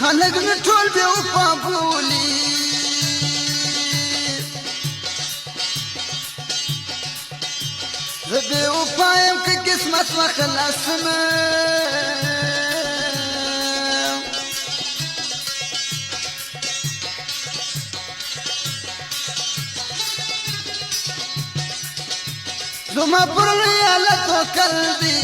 خلق مې ټول بې وفا بولي زه بې وفا یم که قسمت وخلاصمه زما پر لویاله توکل دی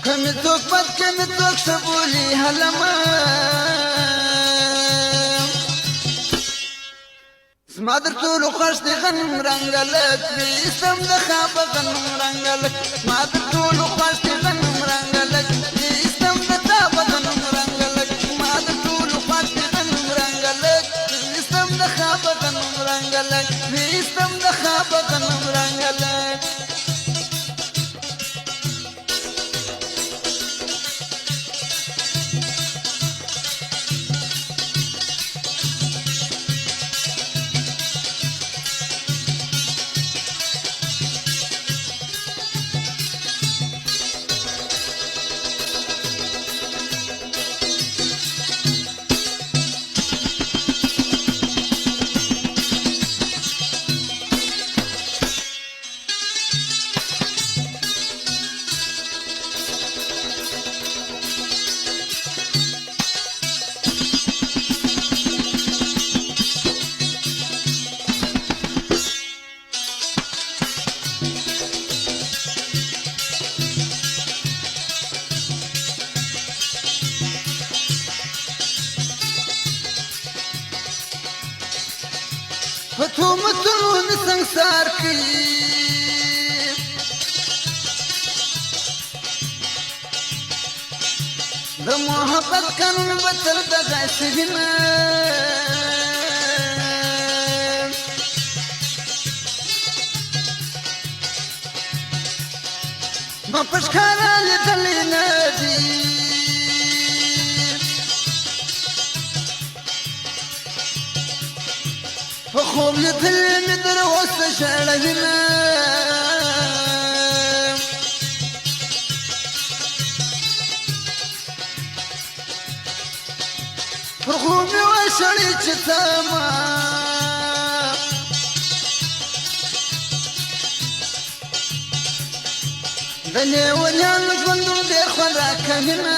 که مې څوک بد که مې څوک ښه بولي هلمه زما در ټولو خوښ دی غنم رنګلک ویستم د خابه غنم رنګلک زما در ټولو خوښ دی غنم رنګلک ویستم د تابه غنم رنګلک زما در ټولو خوښ دی غنم رنګلک ویستم د خابه غنم رنګلک ویستم د خابه غنم رنګلک په تهمتونو مې سنګسار کړي د محبت قانون به تر دغسې وینه ما په ښکاره لیدلې نه دي په خوب لیدلې مې در اوسه ژړوینه پر خوب مې وشړې چې تمه د لیونیانو ژوندون ډېر خوند راکوینه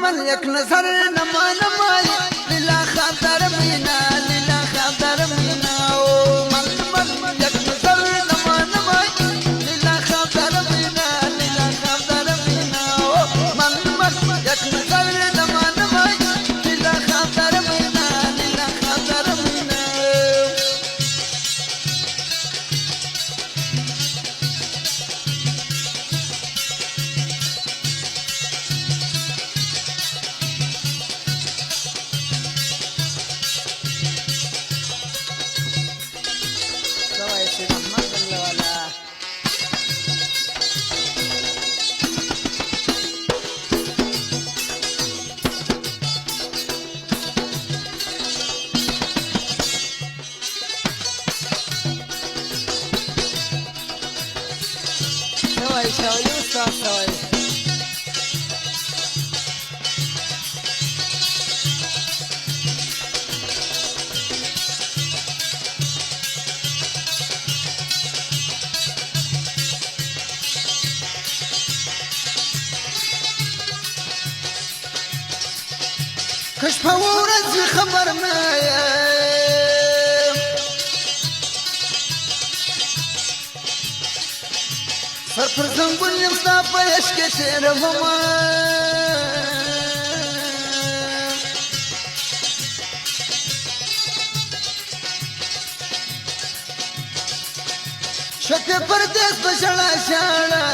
من یک نظر نما نمایی لیلا خاطر مینا لیلا خاطر مینا من یک نظر نما نمایی لیلا خاطر مینا لیلا خاطر مینا من یک نظر نما نمایی لیلا خاطر مینا لیلا خاطر مینا شاولی استاد سوای کش په ورځ خبر مې سر پر زنګون یم ستا په عشق کې تېرومه شکه پردیس په ژړا ژاړه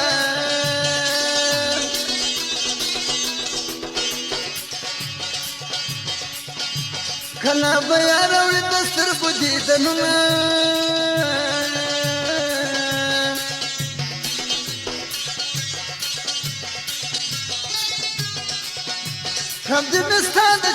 کله به یار اوړي د سترګو دیدنونه کم دې مې ستا د